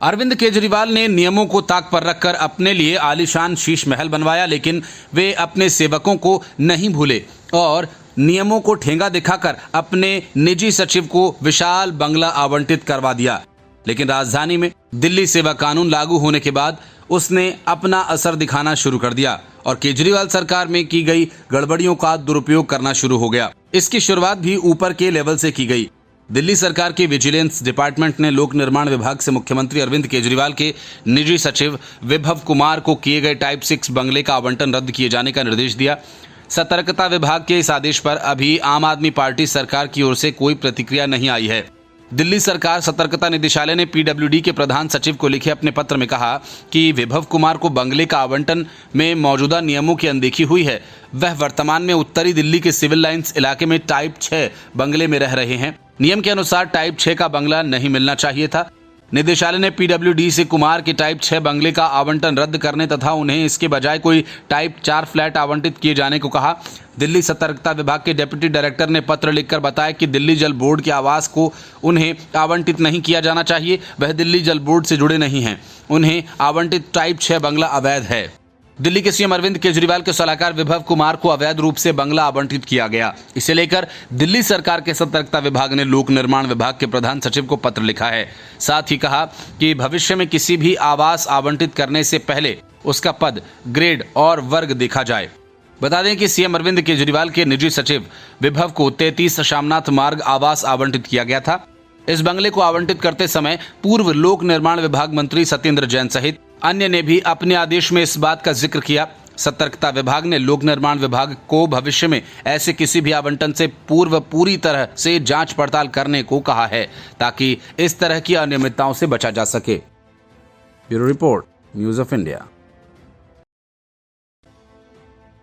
अरविंद केजरीवाल ने नियमों को ताक पर रखकर अपने लिए आलीशान शीश महल बनवाया, लेकिन वे अपने सेवकों को नहीं भूले और नियमों को ठेंगा दिखाकर अपने निजी सचिव को विशाल बंगला आवंटित करवा दिया। लेकिन राजधानी में दिल्ली सेवा कानून लागू होने के बाद उसने अपना असर दिखाना शुरू कर दिया और केजरीवाल सरकार में की गई गड़बड़ियों का दुरुपयोग करना शुरू हो गया। इसकी शुरुआत भी ऊपर के लेवल से की गई। दिल्ली सरकार के विजिलेंस डिपार्टमेंट ने लोक निर्माण विभाग से मुख्यमंत्री अरविंद केजरीवाल के निजी सचिव विभव कुमार को किए गए टाइप 6 बंगले का आवंटन रद्द किए जाने का निर्देश दिया। सतर्कता विभाग के इस आदेश पर अभी आम आदमी पार्टी सरकार की ओर से कोई प्रतिक्रिया नहीं आई है। दिल्ली सरकार सतर्कता निदेशालय ने पीडब्ल्यूडी के प्रधान सचिव को लिखे अपने पत्र में कहा कि विभव कुमार को बंगले का आवंटन में मौजूदा नियमों की अनदेखी हुई है। वह वर्तमान में उत्तरी दिल्ली के सिविल लाइंस इलाके में टाइप 6 बंगले में रह रहे हैं। नियम के अनुसार टाइप 6 का बंगला नहीं मिलना चाहिए था। निदेशालय ने पीडब्ल्यूडी से कुमार के टाइप 6 बंगले का आवंटन रद्द करने तथा उन्हें इसके बजाय कोई टाइप 4 फ्लैट आवंटित किए जाने को कहा। दिल्ली सतर्कता विभाग के डिप्टी डायरेक्टर ने पत्र लिखकर बताया कि दिल्ली जल बोर्ड के आवास को उन्हें आवंटित नहीं किया जाना चाहिए। वह दिल्ली जल बोर्ड से जुड़े नहीं हैं। उन्हें आवंटित टाइप 6 बंगला अवैध है। दिल्ली के सीएम अरविंद केजरीवाल के सलाहकार विभव कुमार को अवैध रूप से बंगला आवंटित किया गया। इसे लेकर दिल्ली सरकार के सतर्कता विभाग ने लोक निर्माण विभाग के प्रधान सचिव को पत्र लिखा है। साथ ही कहा कि भविष्य में किसी भी आवास आवंटित करने से पहले उसका पद, ग्रेड और वर्ग देखा जाए। बता दें कि सीएम अरविंद केजरीवाल के निजी सचिव विभव को 33 शामनाथ मार्ग आवास आवंटित किया गया था। इस बंगले को आवंटित करते समय पूर्व लोक निर्माण विभाग मंत्री सत्येंद्र जैन सहित अन्य ने भी अपने आदेश में इस बात का जिक्र किया। सतर्कता विभाग ने लोक निर्माण विभाग को भविष्य में ऐसे किसी भी आवंटन से पूर्व पूरी तरह से जांच पड़ताल करने को कहा है ताकि इस तरह की अनियमितताओं से बचा जा सके। Bureau report, news of India.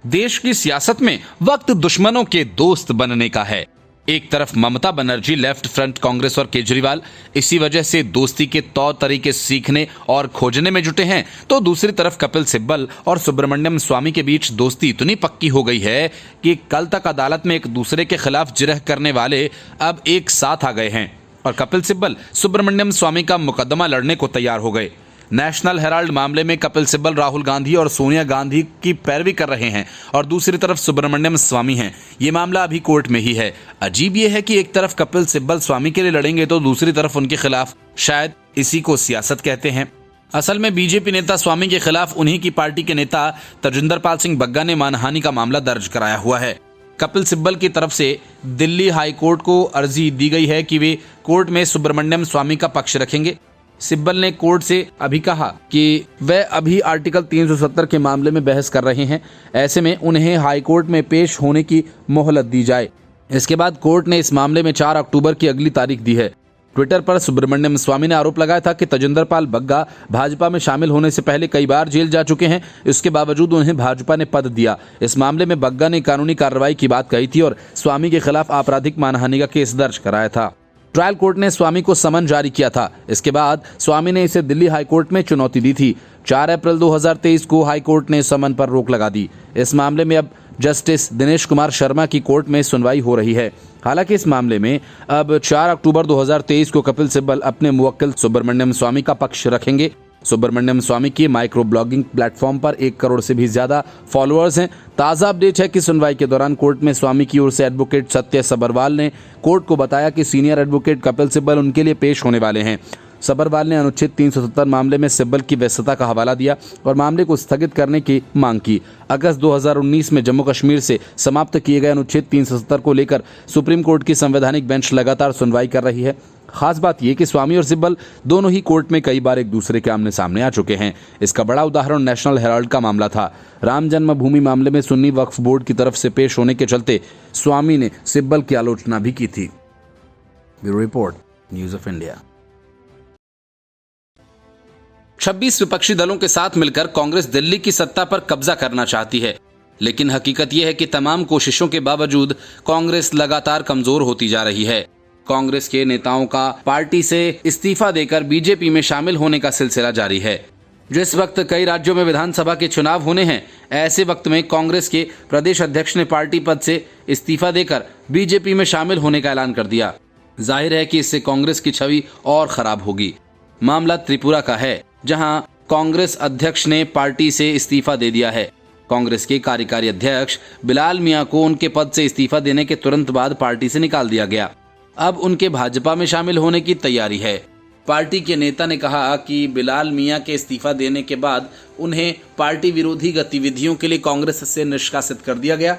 देश की सियासत में वक्त दुश्मनों के दोस्त बनने का है। एक तरफ ममता बनर्जी, लेफ्ट फ्रंट कांग्रेस और केजरीवाल इसी वजह से दोस्ती के तौर तरीके सीखने और खोजने में जुटे हैं, तो दूसरी तरफ कपिल सिब्बल और सुब्रमण्यम स्वामी के बीच दोस्ती इतनी पक्की हो गई है कि कल तक अदालत में एक दूसरे के खिलाफ जिरह करने वाले अब एक साथ आ गए हैं और कपिल सिब्बल सुब्रमण्यम स्वामी का मुकदमा लड़ने को तैयार हो गए। नेशनल हेराल्ड मामले में कपिल सिब्बल राहुल गांधी और सोनिया गांधी की पैरवी कर रहे हैं और दूसरी तरफ सुब्रमण्यम स्वामी हैं। ये मामला अभी कोर्ट में ही है। अजीब ये है कि एक तरफ कपिल सिब्बल स्वामी के लिए लड़ेंगे तो दूसरी तरफ उनके खिलाफ। शायद इसी को सियासत कहते हैं। असल में बीजेपी नेता स्वामी के खिलाफ उन्हीं की पार्टी के नेता तजिंदर पाल सिंह बग्गा ने मानहानि का मामला दर्ज कराया हुआ है। कपिल सिब्बल की तरफ से दिल्ली हाई कोर्ट को अर्जी दी गई है कि वे कोर्ट में सुब्रमण्यम स्वामी का पक्ष रखेंगे। सिब्बल ने कोर्ट से अभी कहा कि वह अभी आर्टिकल 370 के मामले में बहस कर रहे हैं। ऐसे में उन्हें हाई कोर्ट में पेश होने की मोहलत दी जाए। इसके बाद कोर्ट ने इस मामले में 4 अक्टूबर की अगली तारीख दी है। ट्विटर पर सुब्रमण्यम स्वामी ने आरोप लगाया था कि तजिंदर पाल बग्गा भाजपा में शामिल होने से पहले कई बार जेल जा चुके हैं। इसके बावजूद उन्हें भाजपा ने पद दिया। इस मामले में बग्गा ने कानूनी कार्रवाई की बात कही थी और स्वामी के खिलाफ आपराधिक मानहानि का केस दर्ज कराया था। ट्रायल कोर्ट ने स्वामी को समन जारी किया था। इसके बाद स्वामी ने इसे दिल्ली हाईकोर्ट में चुनौती दी थी। 4 अप्रैल 2023 को हाईकोर्ट ने समन पर रोक लगा दी। इस मामले में अब जस्टिस दिनेश कुमार शर्मा की कोर्ट में सुनवाई हो रही है। हालांकि इस मामले में अब 4 अक्टूबर 2023 को कपिल सिब्बल अपने मुवक्किल सुब्रमण्यम स्वामी का पक्ष रखेंगे। सुब्रमण्यम स्वामी की माइक्रो ब्लॉगिंग प्लेटफॉर्म पर 1 करोड़ से भी ज्यादा फॉलोअर्स हैं। ताजा अपडेट है कि सुनवाई के दौरान कोर्ट में स्वामी की ओर से एडवोकेट सत्य सबरवाल ने कोर्ट को बताया कि सीनियर एडवोकेट कपिल सिब्बल उनके लिए पेश होने वाले हैं। सबरवाल ने अनुच्छेद 370 मामले में सिब्बल की व्यस्तता का हवाला दिया और मामले को स्थगित करने की मांग की। अगस्त 2019 में जम्मू कश्मीर से समाप्त किए गए अनुच्छेद 370 को लेकर सुप्रीम कोर्ट की संवैधानिक बेंच लगातार सुनवाई कर रही है। खास बात यह कि स्वामी और सिब्बल दोनों ही कोर्ट में कई बार एक दूसरे के आमने सामने आ चुके हैं। इसका बड़ा उदाहरण नेशनल हेराल्ड का मामला था। राम जन्मभूमि मामले में सुन्नी वक्फ बोर्ड की तरफ से पेश होने के चलते स्वामी ने सिब्बल की आलोचना भी की थी। Bureau report, news of India. 26 विपक्षी दलों के साथ मिलकर कांग्रेस दिल्ली की सत्ता पर कब्जा करना चाहती है, लेकिन हकीकत यह है कि तमाम कोशिशों के बावजूद कांग्रेस लगातार कमजोर होती जा रही है। कांग्रेस के नेताओं का पार्टी से इस्तीफा देकर बीजेपी में शामिल होने का सिलसिला जारी है। जिस वक्त कई राज्यों में विधानसभा के चुनाव होने हैं, ऐसे वक्त में कांग्रेस के प्रदेश अध्यक्ष ने पार्टी पद से इस्तीफा देकर बीजेपी में शामिल होने का ऐलान कर दिया। जाहिर है कि इससे कांग्रेस की छवि और खराब होगी। मामला त्रिपुरा का है, जहां कांग्रेस अध्यक्ष ने पार्टी से इस्तीफा दे दिया है। कांग्रेस के कार्यकारी अध्यक्ष बिलाल मियां को उनके पद से इस्तीफा देने के तुरंत बाद पार्टी से निकाल दिया गया। अब उनके भाजपा में शामिल होने की तैयारी है। पार्टी के नेता ने कहा कि बिलाल मियां के इस्तीफा देने के बाद उन्हें पार्टी विरोधी गतिविधियों के लिए कांग्रेस से निष्कासित कर दिया गया।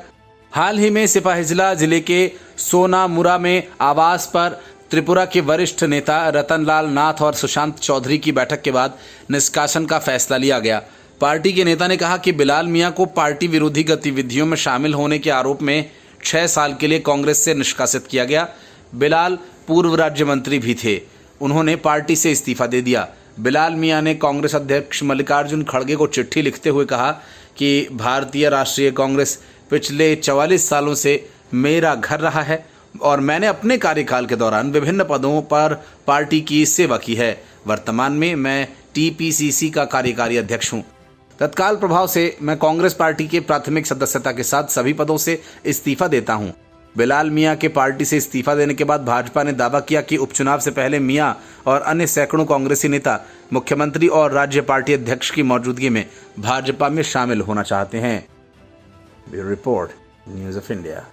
हाल ही में सिपाहीजला जिले के सोनामुरा में आवास पर त्रिपुरा के वरिष्ठ नेता रतनलाल नाथ और सुशांत चौधरी की बैठक के बाद निष्कासन का फैसला लिया गया। पार्टी के नेता ने कहा कि बिलाल मियां को पार्टी विरोधी गतिविधियों में शामिल होने के आरोप में 6 साल के लिए कांग्रेस से निष्कासित किया गया। बिलाल पूर्व राज्य मंत्री भी थे, उन्होंने पार्टी से इस्तीफा दे दिया। बिलाल मियां ने कांग्रेस अध्यक्ष मल्लिकार्जुन खड़गे को चिट्ठी लिखते हुए कहा कि भारतीय राष्ट्रीय कांग्रेस पिछले 44 सालों से मेरा घर रहा है और मैंने अपने कार्यकाल के दौरान विभिन्न पदों पर पार्टी की सेवा की है। वर्तमान में मैं टीपीसीसी का कार्यकारी अध्यक्ष हूं। तत्काल प्रभाव से मैं कांग्रेस पार्टी के प्राथमिक सदस्यता के साथ सभी पदों से इस्तीफा देता हूं। बिलाल मियां के पार्टी से इस्तीफा देने के बाद भाजपा ने दावा किया कि उपचुनाव से पहले मियां और अन्य सैकड़ों कांग्रेसी नेता मुख्यमंत्री और राज्य पार्टी अध्यक्ष की मौजूदगी में भाजपा में शामिल होना चाहते हैं। Bureau report, news of India.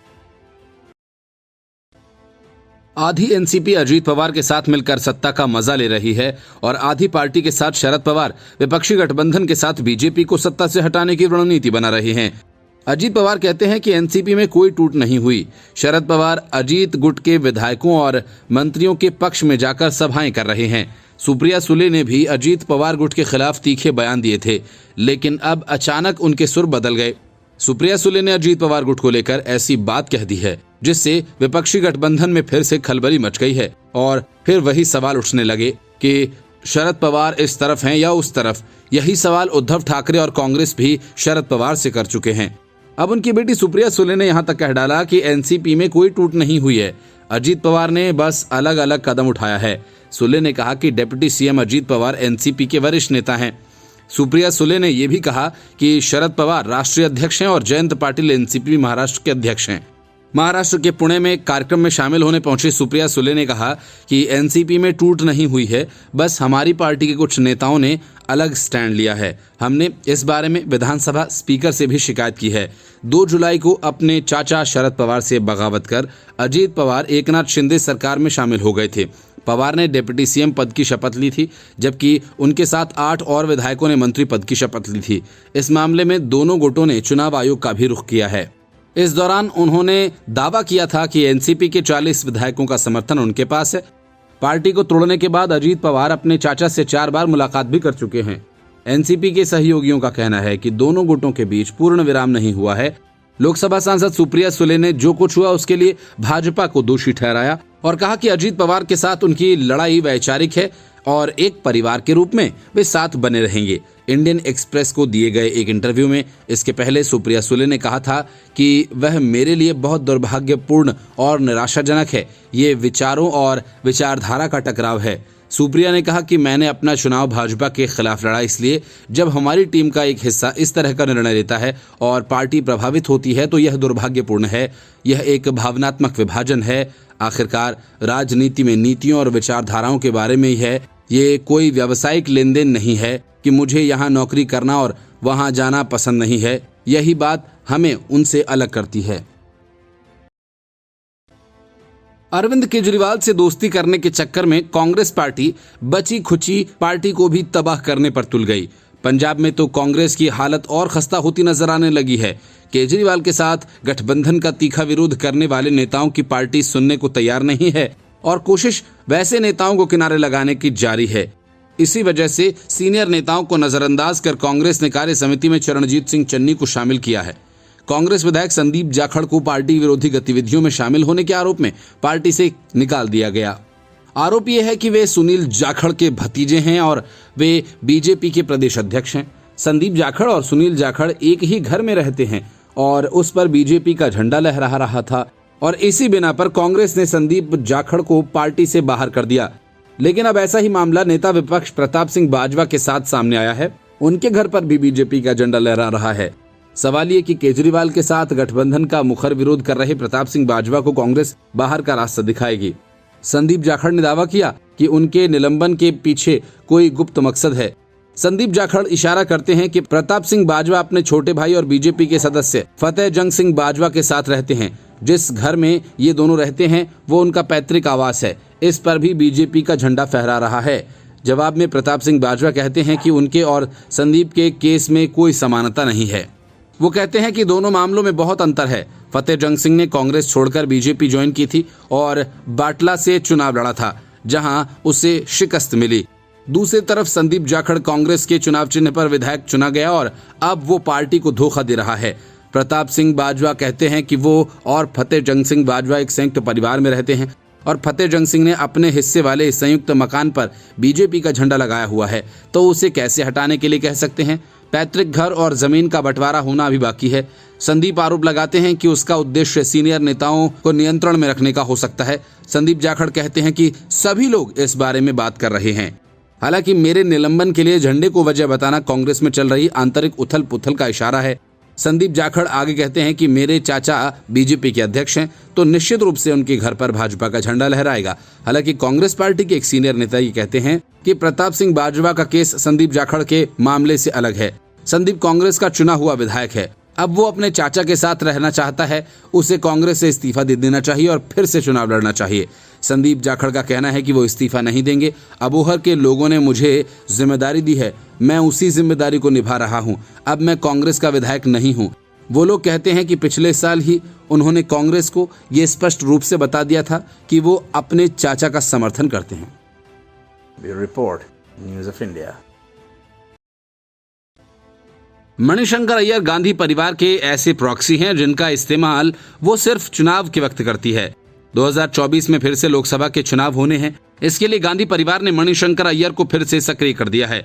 आधी एनसीपी अजीत पवार के साथ मिलकर सत्ता का मजा ले रही है और आधी पार्टी के साथ शरद पवार विपक्षी गठबंधन के साथ बीजेपी को सत्ता से हटाने की रणनीति बना रहे हैं। अजीत पवार कहते हैं कि एनसीपी में कोई टूट नहीं हुई। शरद पवार अजीत गुट के विधायकों और मंत्रियों के पक्ष में जाकर सभाएं कर रहे हैं। सुप्रिया सुले ने भी अजीत पवार गुट के खिलाफ तीखे बयान दिए थे, लेकिन अब अचानक उनके सुर बदल गए। सुप्रिया सुले ने अजीत पवार गुट को लेकर ऐसी बात कह दी है जिससे विपक्षी गठबंधन में फिर से खलबली मच गई है और फिर वही सवाल उठने लगे कि शरद पवार इस तरफ हैं या उस तरफ। यही सवाल उद्धव ठाकरे और कांग्रेस भी शरद पवार से कर चुके हैं। अब उनकी बेटी सुप्रिया सुले ने यहां तक कह डाला कि एनसीपी में कोई टूट नहीं हुई है, अजीत पवार ने बस अलग अलग कदम उठाया है। सुले ने कहा कि deputy CM Ajit Pawar NCP के वरिष्ठ नेता हैं। सुप्रिया सुले ने यह भी कहा कि शरद पवार राष्ट्रीय अध्यक्ष हैं और जयंत पाटिल एनसीपी महाराष्ट्र के अध्यक्ष हैं। महाराष्ट्र के पुणे में कार्यक्रम में शामिल होने पहुंची सुप्रिया सुले ने कहा कि एनसीपी में टूट नहीं हुई है, बस हमारी पार्टी के कुछ नेताओं ने अलग स्टैंड लिया है। हमने इस बारे में विधानसभा स्पीकर से भी शिकायत की है। 2 जुलाई को अपने चाचा शरद पवार से बगावत कर अजीत पवार एकनाथ शिंदे सरकार में शामिल हो गए थे। पवार ने डिप्टी सीएम पद की शपथ ली थी, जबकि उनके साथ 8 और विधायकों ने मंत्री पद की शपथ ली थी। इस मामले में दोनों गुटों ने चुनाव आयोग का भी रुख किया है। इस दौरान उन्होंने दावा किया था कि एनसीपी के 40 विधायकों का समर्थन उनके पास है। पार्टी को तोड़ने के बाद अजीत पवार अपने चाचा से 4 बार मुलाकात भी कर चुके हैं। एनसीपी के सहयोगियों का कहना है कि दोनों गुटों के बीच पूर्ण विराम नहीं हुआ है। लोकसभा सांसद सुप्रिया सुले ने जो कुछ हुआ उसके लिए भाजपा को दोषी ठहराया और कहा कि अजीत पवार के साथ उनकी लड़ाई वैचारिक है और एक परिवार के रूप में वे साथ बने रहेंगे। इंडियन एक्सप्रेस को दिए गए एक इंटरव्यू में इसके पहले सुप्रिया सुले ने कहा था कि वह मेरे लिए बहुत दुर्भाग्यपूर्ण और निराशाजनक है। ये विचारों और विचारधारा का टकराव है। सुप्रिया ने कहा कि मैंने अपना चुनाव भाजपा के खिलाफ लड़ा, इसलिए जब हमारी टीम का एक हिस्सा इस तरह का निर्णय लेता है और पार्टी प्रभावित होती है तो यह दुर्भाग्यपूर्ण है। यह एक भावनात्मक विभाजन है। आखिरकार राजनीति में नीतियों और विचारधाराओं के बारे में ही है। ये कोई व्यावसायिक लेन देन नहीं है कि मुझे यहाँ नौकरी करना और वहाँ जाना पसंद नहीं है। यही बात हमें उनसे अलग करती है। अरविंद केजरीवाल से दोस्ती करने के चक्कर में कांग्रेस पार्टी बची खुची पार्टी को भी तबाह करने पर तुल गई। पंजाब में तो कांग्रेस की हालत और खस्ता होती नजर आने लगी है। केजरीवाल के साथ गठबंधन का तीखा विरोध करने वाले नेताओं की पार्टी सुनने को तैयार नहीं है और कोशिश वैसे नेताओं को किनारे लगाने की जारी है। इसी वजह से सीनियर नेताओं को नजरअंदाज कर कांग्रेस ने कार्य समिति में चरणजीत सिंह चन्नी को शामिल किया है। कांग्रेस विधायक संदीप जाखड़ को पार्टी विरोधी गतिविधियों में शामिल होने के आरोप में पार्टी से निकाल दिया गया। आरोप यह है कि वे सुनील जाखड़ के भतीजे हैं और वे बीजेपी के प्रदेश अध्यक्ष हैं। संदीप जाखड़ और सुनील जाखड़ एक ही घर में रहते हैं और उस पर बीजेपी का झंडा लहरा रहा था और इसी बिना पर कांग्रेस ने संदीप जाखड़ को पार्टी से बाहर कर दिया। लेकिन अब ऐसा ही मामला नेता विपक्ष प्रताप सिंह बाजवा के साथ सामने आया है। उनके घर पर भी बीजेपी का झंडा लहरा रहा है। सवाल ये कि केजरीवाल के साथ गठबंधन का मुखर विरोध कर रहे प्रताप सिंह बाजवा को कांग्रेस बाहर का रास्ता दिखाएगी। संदीप जाखड़ ने दावा किया कि उनके निलंबन के पीछे कोई गुप्त मकसद है। संदीप जाखड़ इशारा करते हैं कि प्रताप सिंह बाजवा अपने छोटे भाई और बीजेपी के सदस्य फतेह जंग सिंह बाजवा के साथ रहते हैं। जिस घर में ये दोनों रहते हैं वो उनका पैतृक आवास है। इस पर भी बीजेपी का झंडा फहरा रहा है। जवाब में प्रताप सिंह बाजवा कहते हैं कि उनके और संदीप के केस में कोई समानता नहीं है। वो कहते हैं कि दोनों मामलों में बहुत अंतर है। फतेह जंग सिंह ने कांग्रेस छोड़कर बीजेपी ज्वाइन की थी और बाटला से चुनाव लड़ा था, जहां उसे शिकस्त मिली। दूसरी तरफ संदीप जाखड़ कांग्रेस के चुनाव चिन्ह पर विधायक चुना गया और अब वो पार्टी को धोखा दे रहा है। प्रताप सिंह बाजवा कहते हैं कि वो और फतेह जंग सिंह बाजवा एक संयुक्त परिवार में रहते हैं और फतेह जंग सिंह ने अपने हिस्से वाले संयुक्त मकान पर बीजेपी का झंडा लगाया हुआ है, तो उसे कैसे हटाने के लिए कह सकते हैं। पैतृक घर और जमीन का बंटवारा होना अभी बाकी है। संदीप आरोप लगाते हैं कि उसका उद्देश्य सीनियर नेताओं को नियंत्रण में रखने का हो सकता है। संदीप जाखड़ कहते हैं कि सभी लोग इस बारे में बात कर रहे हैं। हालांकि मेरे निलंबन के लिए झंडे को वजह बताना कांग्रेस में चल रही आंतरिक उथल पुथल का इशारा है। संदीप जाखड़ आगे कहते हैं कि मेरे चाचा बीजेपी के अध्यक्ष हैं, तो निश्चित रूप से उनके घर पर भाजपा का झंडा लहराएगा। हालांकि कांग्रेस पार्टी के एक सीनियर नेता ये कहते हैं कि प्रताप सिंह बाजवा का केस संदीप जाखड़ के मामले से अलग है। संदीप कांग्रेस का चुना हुआ विधायक है। अब वो अपने चाचा के साथ रहना चाहता है, उसे कांग्रेस से इस्तीफा दे देना चाहिए और फिर से चुनाव लड़ना चाहिए। संदीप जाखड़ का कहना है कि वो इस्तीफा नहीं देंगे। अबोहर के लोगों ने मुझे जिम्मेदारी दी है, मैं उसी जिम्मेदारी को निभा रहा हूं। अब मैं कांग्रेस का विधायक नहीं हूं। वो लोग कहते हैं कि पिछले साल ही उन्होंने कांग्रेस को ये स्पष्ट रूप से बता दिया था कि वो अपने चाचा का समर्थन करते हैं। Bureau report, news of India. Manishankar Iyer Gandhi परिवार के ऐसे प्रॉक्सी हैं जिनका इस्तेमाल वो सिर्फ चुनाव के वक्त करती है। 2024 में फिर से लोकसभा के चुनाव होने हैं। इसके लिए गांधी परिवार ने मणिशंकर अय्यर को फिर से सक्रिय कर दिया है,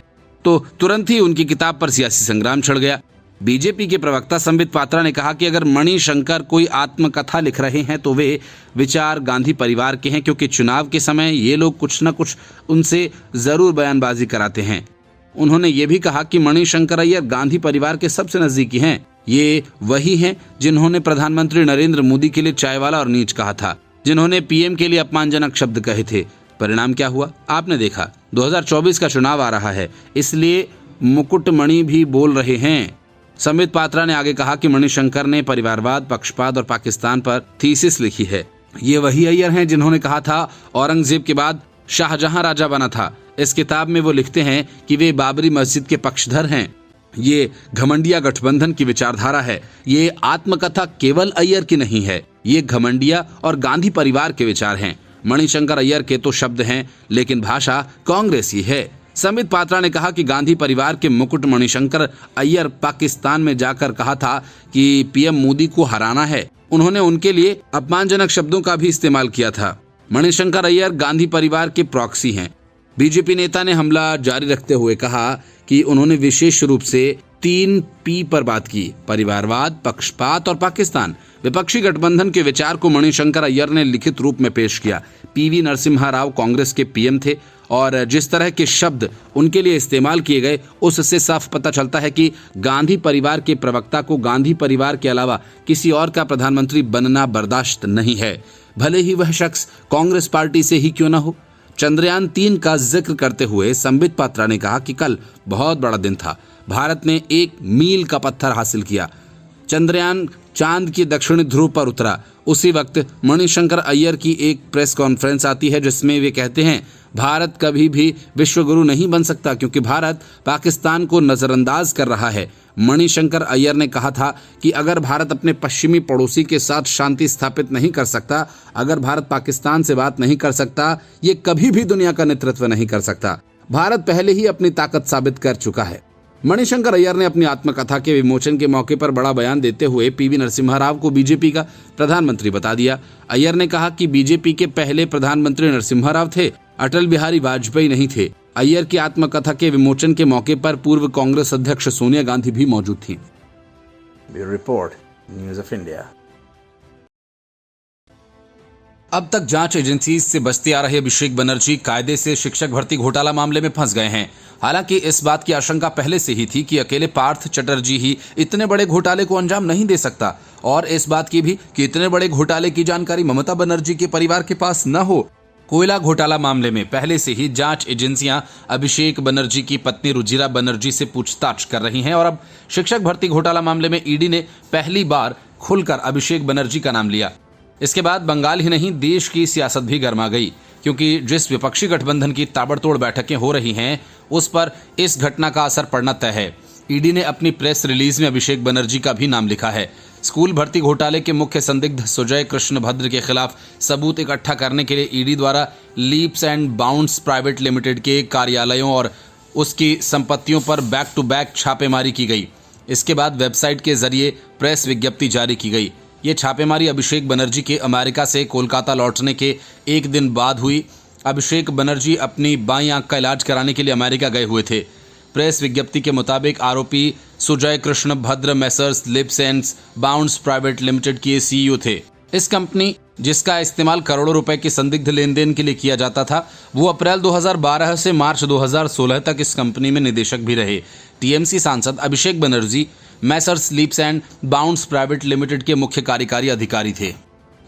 तो तुरंत ही उनकी किताब पर सियासी संग्राम छिड़ गया। बीजेपी के प्रवक्ता संबित पात्रा ने कहा कि अगर मणिशंकर कोई आत्मकथा लिख रहे हैं तो वे विचार गांधी परिवार के हैं, क्योंकि चुनाव के समय ये लोग कुछ न कुछ उनसे जरूर बयानबाजी कराते हैं। उन्होंने ये भी कहा कि मणिशंकर अय्यर गांधी परिवार के सबसे नजदीकी हैं। ये वही हैं जिन्होंने प्रधानमंत्री नरेंद्र मोदी के लिए चाय वाला और नीच कहा था, जिन्होंने पीएम के लिए अपमानजनक शब्द कहे थे। परिणाम क्या हुआ आपने देखा। 2024 का चुनाव आ रहा है, इसलिए मुकुटमणि भी बोल रहे हैं। संबित पात्रा ने आगे कहा कि मणिशंकर ने परिवारवाद, पक्षपात और पाकिस्तान पर थीसिस लिखी है। ये वही अय्यर हैं जिन्होंने कहा था औरंगजेब के बाद शाहजहां राजा बना था। इस किताब में वो लिखते हैं कि वे बाबरी मस्जिद के पक्षधर हैं। ये घमंडिया गठबंधन की विचारधारा है। ये आत्मकथा केवल अय्यर की नहीं है, ये घमंडिया और गांधी परिवार के विचार हैं। मणिशंकर अय्यर के तो शब्द हैं, लेकिन भाषा कांग्रेसी है। संबित पात्रा ने कहा कि गांधी परिवार के मुकुट मणिशंकर अय्यर पाकिस्तान में जाकर कहा था कि पीएम मोदी को हराना है। उन्होंने उनके लिए अपमानजनक शब्दों का भी इस्तेमाल किया था। मणिशंकर अय्यर गांधी परिवार के प्रॉक्सी हैं। बीजेपी नेता ने हमला जारी रखते हुए कहा कि उन्होंने विशेष रूप से 3 P पर बात की, परिवारवाद, पक्षपात और पाकिस्तान। विपक्षी गठबंधन के विचार को मणिशंकर अय्यर ने लिखित रूप में पेश किया। PV नरसिम्हा राव कांग्रेस के पीएम थे और जिस तरह के शब्द उनके लिए इस्तेमाल किए गए उससे साफ पता चलता है कि गांधी परिवार के प्रवक्ता को गांधी परिवार के अलावा किसी और का प्रधानमंत्री बनना बर्दाश्त नहीं है, भले ही वह शख्स कांग्रेस पार्टी से ही क्यों न हो। चंद्रयान 3 का जिक्र करते हुए संबित पात्रा ने कहा कि कल बहुत बड़ा दिन था। भारत ने 1 मील का पत्थर हासिल किया। चंद्रयान चांद की दक्षिणी ध्रुव पर उतरा। उसी वक्त मणिशंकर अय्यर की एक प्रेस कॉन्फ्रेंस आती है जिसमें वे कहते हैं भारत कभी भी विश्व गुरु नहीं बन सकता क्योंकि भारत पाकिस्तान को नजरअंदाज कर रहा है। मणिशंकर अय्यर ने कहा था कि अगर भारत अपने पश्चिमी पड़ोसी के साथ शांति स्थापित नहीं कर सकता, अगर भारत पाकिस्तान से बात नहीं कर सकता, ये कभी भी दुनिया का नेतृत्व नहीं कर सकता। भारत पहले ही अपनी ताकत साबित कर चुका है। मणिशंकर अय्यर ने अपनी आत्मकथा के विमोचन के मौके पर बड़ा बयान देते हुए PV नरसिम्हा राव को बीजेपी का प्रधानमंत्री बता दिया। अय्यर ने कहा कि बीजेपी के पहले प्रधानमंत्री नरसिम्हा राव थे, अटल बिहारी वाजपेयी नहीं थे। अय्यर की आत्मकथा के विमोचन के मौके पर पूर्व कांग्रेस अध्यक्ष सोनिया गांधी भी मौजूद थी। Bureau report, news of India. अब तक जांच एजेंसी से बचते आ रहे अभिषेक बनर्जी कायदे से शिक्षक भर्ती घोटाला मामले में फंस गए हैं। हालांकि इस बात की आशंका पहले से ही थी कि अकेले पार्थ चटर्जी ही इतने बड़े घोटाले को अंजाम नहीं दे सकता, और इस बात की भी कि इतने बड़े घोटाले की जानकारी ममता बनर्जी के परिवार के पास न हो। कोयला घोटाला मामले में पहले से ही जांच एजेंसियां अभिषेक बनर्जी की पत्नी रुजिरा बनर्जी से पूछताछ कर रही हैं और अब शिक्षक भर्ती घोटाला मामले में ईडी ने पहली बार खुलकर अभिषेक बनर्जी का नाम लिया। इसके बाद बंगाल ही नहीं देश की सियासत भी गर्मा गई, क्योंकि जिस विपक्षी गठबंधन की ताबड़तोड़ बैठकें हो रही हैं उस पर इस घटना का असर पड़ना तय है। ईडी ने अपनी प्रेस रिलीज में अभिषेक बनर्जी का भी नाम लिखा है। स्कूल भर्ती घोटाले के मुख्य संदिग्ध सुजय कृष्ण भद्र के खिलाफ सबूत इकट्ठा करने के लिए ईडी द्वारा leaps and bounds private limited के कार्यालयों और उसकी संपत्तियों पर बैक टू बैक छापेमारी की गई। इसके बाद वेबसाइट के जरिए प्रेस विज्ञप्ति जारी की गई। ये छापेमारी अभिषेक बनर्जी के अमेरिका से कोलकाता लौटने के एक दिन बाद हुई। अभिषेक बनर्जी अपनी बाईं आंख का इलाज कराने के लिए अमेरिका गए हुए थे। प्रेस विज्ञप्ति के मुताबिक आरोपी सुजय कृष्ण भद्र messrs leaps and bounds private limited के सीईओ थे। इस कंपनी जिसका इस्तेमाल करोड़ों रुपए के संदिग्ध लेन देन के लिए किया जाता था, वो अप्रैल 2012 से मार्च 2016 तक इस कंपनी में निदेशक भी रहे। टीएमसी सांसद Abhishek Banerjee messrs leaps and bounds private limited के मुख्य कार्यकारी अधिकारी थे।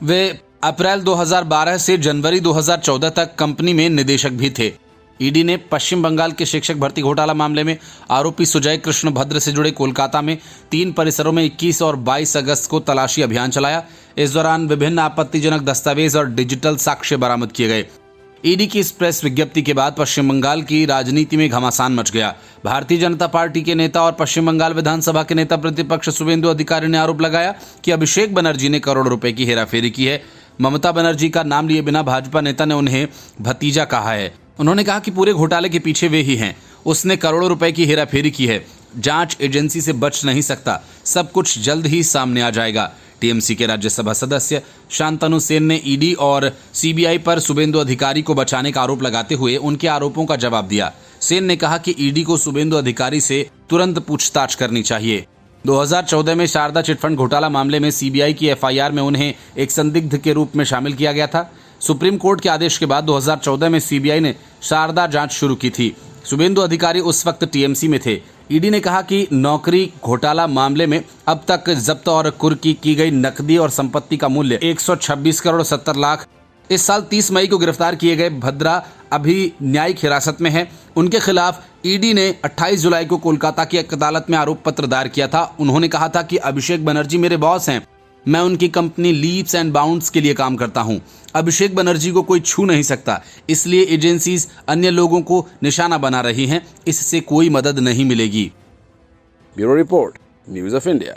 वे अप्रैल 2012 से जनवरी 2014 तक कंपनी में निदेशक भी थे। ईडी ने पश्चिम बंगाल के शिक्षक भर्ती घोटाला मामले में आरोपी सुजय कृष्ण भद्र से जुड़े कोलकाता में 3 परिसरों में 21 और 22 अगस्त को तलाशी अभियान चलाया। इस दौरान विभिन्न आपत्तिजनक दस्तावेज और डिजिटल साक्ष्य बरामद किए गए। ईडी की इस प्रेस विज्ञप्ति के बाद पश्चिम बंगाल की राजनीति में घमासान मच गया। भारतीय जनता पार्टी के नेता और पश्चिम बंगाल विधानसभा के नेता प्रतिपक्ष शुभेंदु अधिकारी ने आरोप लगाया कि अभिषेक बनर्जी ने करोड़ों रुपए की हेराफेरी की है। ममता बनर्जी का नाम लिए बिना भाजपा नेता ने उन्हें भतीजा कहा है। उन्होंने कहा कि पूरे घोटाले के पीछे वे ही हैं। उसने करोड़ों रुपए की हेराफेरी की है। जांच एजेंसी से बच नहीं सकता। सब कुछ जल्द ही सामने आ जाएगा। टीएमसी के राज्यसभा सदस्य शांतनु सेन ने ईडी और सीबीआई पर शुभेंदु अधिकारी को बचाने का आरोप लगाते हुए उनके आरोपों का जवाब दिया। सेन ने कहा कि ईडी को शुभेंदु अधिकारी से तुरंत पूछताछ करनी चाहिए। 2014 में शारदा चिटफंड घोटाला मामले में सीबीआई की एफआईआर में उन्हें एक संदिग्ध के रूप में शामिल किया गया था। सुप्रीम कोर्ट के आदेश के बाद 2014 में सीबीआई ने शारदा जांच शुरू की थी। शुभेंदु अधिकारी उस वक्त टीएमसी में थे। ईडी ने कहा कि नौकरी घोटाला मामले में अब तक जब्त और कुर्की की गई नकदी और संपत्ति का मूल्य 126 करोड़ 70 लाख। इस साल 30 मई को गिरफ्तार किए गए भद्रा अभी न्यायिक हिरासत में हैं। उनके खिलाफ ईडी ने 28 जुलाई को कोलकाता की एक अदालत में आरोप पत्र दायर किया था। उन्होंने कहा था कि अभिषेक बनर्जी मेरे बॉस हैं। मैं उनकी कंपनी लीप्स एंड बाउंड्स के लिए काम करता हूं। अभिषेक बनर्जी को कोई छू नहीं सकता, इसलिए एजेंसीज अन्य लोगों को निशाना बना रही हैं। इससे कोई मदद नहीं मिलेगी। Bureau report, news of India.